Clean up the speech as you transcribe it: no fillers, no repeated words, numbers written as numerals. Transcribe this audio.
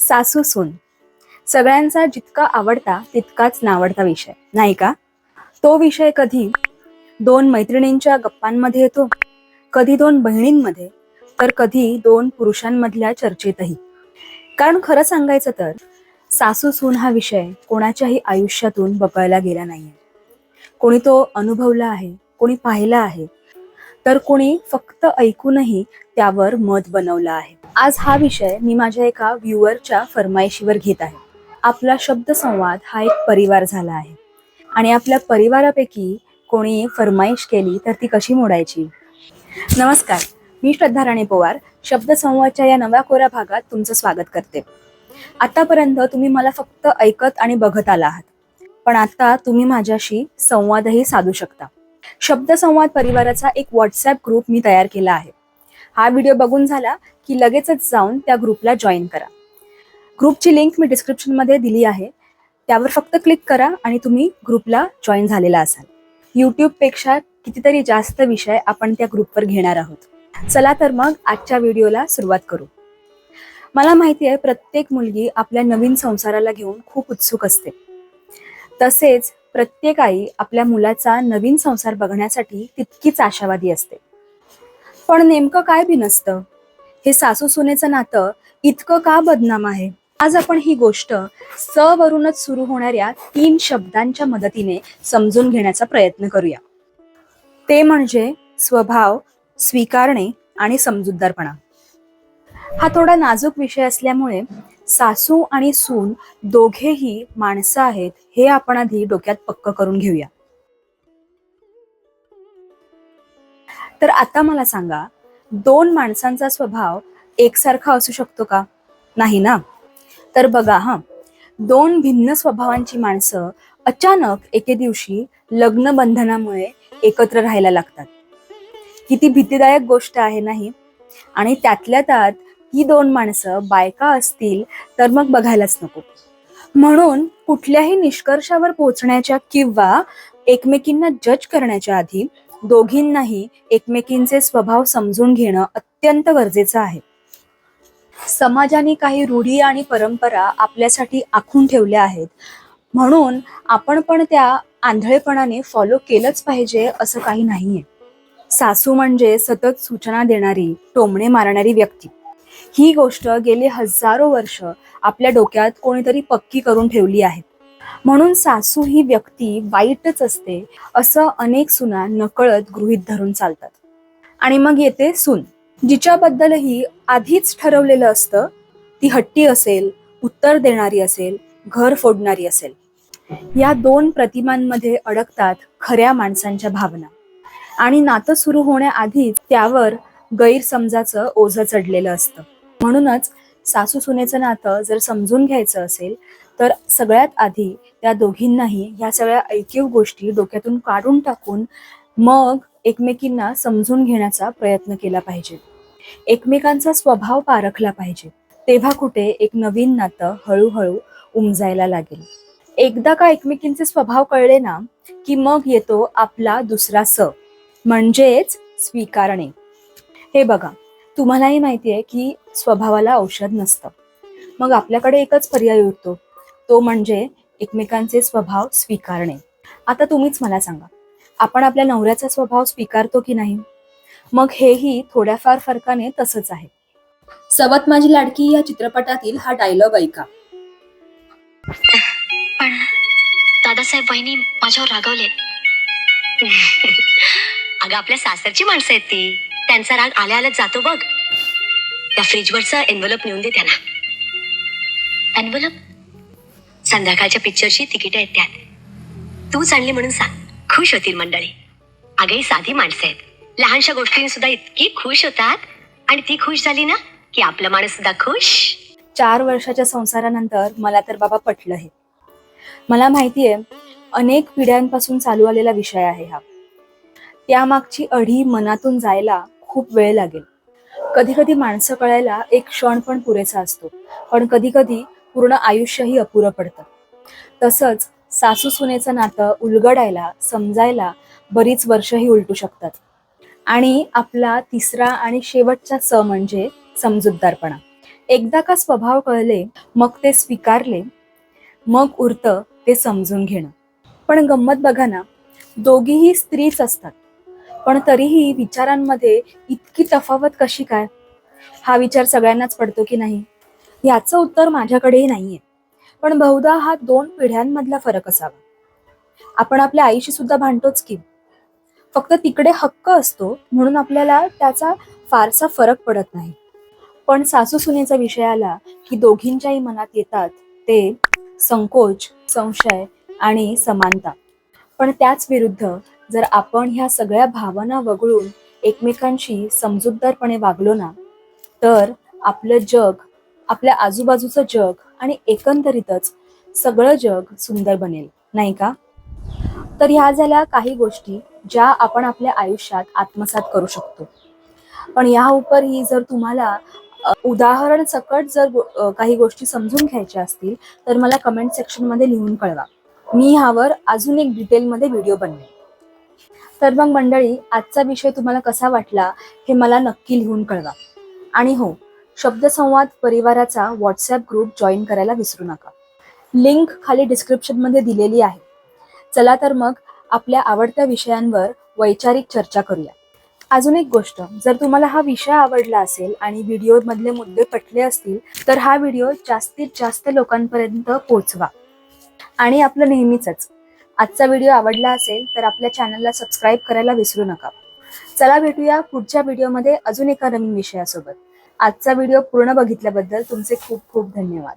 सासू सून सगळ्यांचा जितका आवडता तितकाच नावडता विषय नाही का? तो विषय कधी दोन मैत्रिणींच्या गप्पांमध्ये येतो, कधी दोन बहिणींमध्ये, तर कधी दोन पुरुषांमधल्या चर्चेतही. कारण खरं सांगायचं तर सासू सून हा विषय कोणाच्याही आयुष्यातून बगळला गेला नाहीये. कोणी तो अनुभवला आहे, कोणी पाहिला आहे, तर कोणी फक्त ऐकूनही त्यावर मत बनवलं आहे. आज हा विषय मी माझ्या एका व्ह्युअरच्या फरमाईशीवर घेत आहे. आपला शब्दसंवाद हा एक परिवार झाला आहे आणि आपल्या परिवारापैकी कोणी फरमाईश केली तर ती कशी मोडायची? नमस्कार, मी श्रद्धा राणे पवार शब्दसंवादच्या या नव्या कोऱ्या भागात तुमचं स्वागत करते. आतापर्यंत तुम्ही मला फक्त ऐकत आणि बघत आला आहात, पण आता तुम्ही माझ्याशी संवादही साधू शकता. शब्दसंवाद परिवाराचा एक व्हॉट्सॲप ग्रुप मी तयार केला आहे. हा व्हिडिओ बघून झाला की लगेचच जाऊन त्या ग्रुपला जॉईन करा. ग्रुपची लिंक मी डिस्क्रिप्शनमध्ये दिली आहे. त्यावर फक्त क्लिक करा आणि तुम्ही ग्रुपला जॉईन झालेला असाल. यूट्यूबपेक्षा कितीतरी जास्त विषय आपण त्या ग्रुपवर घेणार आहोत. चला तर मग आजच्या व्हिडिओला सुरुवात करू. मला माहिती आहे प्रत्येक मुलगी आपल्या नवीन संसाराला घेऊन खूप उत्सुक असते. तसेच प्रत्येक आई आपल्या मुलाचा नवीन संसार बघण्यासाठी तितकीच आशावादी असते. पण नेमकं काय बिनसतं? हे सासू सुनेचं नातं इतकं का बदनाम आहे? आज आपण ही गोष्ट स वरूनच सुरू होणाऱ्या 3 शब्दांच्या मदतीने समजून घेण्याचा प्रयत्न करूया. ते म्हणजे स्वभाव, स्वीकारणे आणि समजूतदारपणा. हा थोडा नाजूक विषय असल्यामुळे सासू आणि सून दोघेही माणसं आहेत हे आपण आधी डोक्यात पक्क करून घेऊया. तर आता मला सांगा, 2 माणसांचा स्वभाव एकसारखा असू शकतो का? नाही ना. तर बघा, 2 भिन्न स्वभावांची माणसं अचानक एके दिवशी लग्न बंधनामुळे एकत्र राहायला लागतात. किती भीतीदायक गोष्ट आहे नाही? आणि त्यातल्या त्यात ही 2 माणसं बायका असतील तर मग बघायलाच नको. म्हणून कुठल्याही निष्कर्षावर पोहोचण्याच्या किंवा एकमेकींना जज करण्याच्या आधी दोघींनाही एकमेकींचे स्वभाव समजून घेणं अत्यंत गरजेचं आहे. समाजाने काही रूढी आणि परंपरा आपल्यासाठी आखून ठेवल्या आहेत, म्हणून आपण पण त्या आंधळेपणाने फॉलो केलंच पाहिजे असं काही नाहीये. सासू म्हणजे सतत सूचना देणारी, टोमणे मारणारी व्यक्ती. ही गोष्ट गेली हजारो वर्ष आपल्या डोक्यात कोणीतरी पक्की करून ठेवली आहे. म्हणून सासू ही व्यक्ती वाईटच असते असं अनेक सुना नकळत गृहीत धरून चालतात. आणि मग येते सून, जिच्याबद्दलही आधीच ठरवलेलं असतं. ती हट्टी असेल, उत्तर देणारी असेल, घर फोडणारी असेल. या 2 प्रतिमांमध्ये अडकतात खऱ्या माणसांच्या भावना आणि नातं सुरू होण्याआधीच त्यावर गैरसमजाचं ओझं चढलेलं असतं. म्हणूनच सासू सुनेचं नातं जर समजून घ्यायचं असेल तर सगळ्यात आधी त्या दोघींनाही ह्या सगळ्या ऐकीव गोष्टी डोक्यातून काढून टाकून मग एकमेकींना समजून घेण्याचा प्रयत्न केला पाहिजे. एकमेकांचा स्वभाव पारखला पाहिजे. तेव्हा कुठे एक नवीन नातं हळूहळू उमजायला लागेल. एकदा का एकमेकींचे स्वभाव कळले ना की मग येतो आपला दुसरा स, म्हणजेच स्वीकारणे. हे बघा, तुम्हालाही माहिती आहे की स्वभावाला औषध नसतं. मग आपल्याकडे एकच पर्याय उरतो, तो म्हणजे एकमेकांचे स्वभाव स्वीकारणे. आता तुम्हीच मला सांगा, आपण आपल्या नवऱ्याचा स्वभाव स्वीकारतो की नाही? मग हेही थोड्याफार फरकाने तसंच आहे. सवत माझी लाडकी या चित्रपटातील हा डायलॉग ऐका. पण दादासाहेब वहिनी माझ्यावर रागवले. अगं आपल्या सासरची माणसं आहेत ती, त्यांचा राग आल्या आल्याच जातो बघ. त्या फ्रीजवरचं एन्व्हलप नेऊन दे त्यांना. एन्व्हलप? संध्याकाळच्या पिक्चरची तिकीट आहेत त्यात. तूच आणली म्हणून सांग, खुश होतील मंडळी. अगं ही साधी माणसं आहेत, लहानशा गोष्टींनी सुद्धा इतकी खुश होतात. आणि ती खुश झाली ना की आपला माणूस सुद्धा खुश. 4 वर्षाच्या संसारानंतर मला तर बाबा पटलं हे. मला माहितीये अनेक पिढ्यांपासून चालू आलेला विषय आहे हा. त्यामागची अढी मनातून जायला खूप वेळ लागेल. कधी कधी माणसं कळायला एक क्षण पण पुरेसा असतो, पण कधी कधी पूर्ण आयुष्यही अपुरं पडतं. तसंच सासू सुनेचं नातं उलगडायला, समजायला बरीच वर्षही उलटू शकतात. आणि आपला तिसरा आणि शेवटचा स म्हणजे समजूतदारपणा. एकदा का स्वभाव कळले, मग ते स्वीकारले, मग उरतं ते समजून घेणं. पण गंमत बघा ना, दोघीही स्त्रीच असतात, पण तरीही विचारांमध्ये इतकी तफावत कशी काय? हा विचार सगळ्यांनाच पडतो की नाही? याचं उत्तर माझ्याकडेही नाहीये. पण बहुधा हा 2 पिढ्यांमधला फरक असावा. आपण आपल्या आईशी सुद्धा भांडतोच की. फक्त तिकडे हक्क असतो म्हणून आपल्याला त्याचा फारसा फरक पडत नाही. पण सासू सुनेचा विषय आला की दोघींच्याही मनात येतात ते संकोच, संशय आणि समानता. पण त्याच विरुद्ध जर आपण ह्या सगळ्या भावना वगळून एकमेकांशी समजूतदारपणे वागलो ना, तर आपलं जग, आपल्या आजूबाजूचं जग आणि एकंदरीतच सगळं जग सुंदर बनेल, नाही का? तर ह्या झाल्या काही गोष्टी ज्या आपण आपल्या आयुष्यात आत्मसात करू शकतो. पण ह्या उपरही जर तुम्हाला उदाहरण सकट जर काही गोष्टी समजून घ्यायच्या असतील तर मला कमेंट सेक्शनमध्ये लिहून कळवा. मी ह्यावर अजून एक डिटेलमध्ये व्हिडिओ बनवेन. तर मग मंडळी, आजचा विषय तुम्हाला कसा वाटला हे मला नक्की लिहून कळवा. आणि हो, शब्दसंवाद परिवाराचा व्हॉट्सॲप ग्रुप जॉईन करायला विसरू नका. लिंक खाली डिस्क्रिप्शनमध्ये दिलेली आहे. चला तर मग आपल्या आवडत्या विषयांवर वैचारिक चर्चा करूया. अजून एक गोष्ट, जर तुम्हाला हा विषय आवडला असेल आणि व्हिडिओमधले मुद्दे पटले असतील तर हा व्हिडिओ जास्तीत जास्त लोकांपर्यंत पोहोचवा. आणि आपलं नेहमीचंच, आजचा व्हिडिओ आवडला असेल तर आपल्या चॅनलला सबस्क्राईब करायला विसरू नका. चला भेटूया पुढच्या व्हिडिओमध्ये अजून एका नवीन विषयासोबत. आजचा व्हिडिओ पूर्ण बघितल्याबद्दल तुमचे खूप खूप धन्यवाद.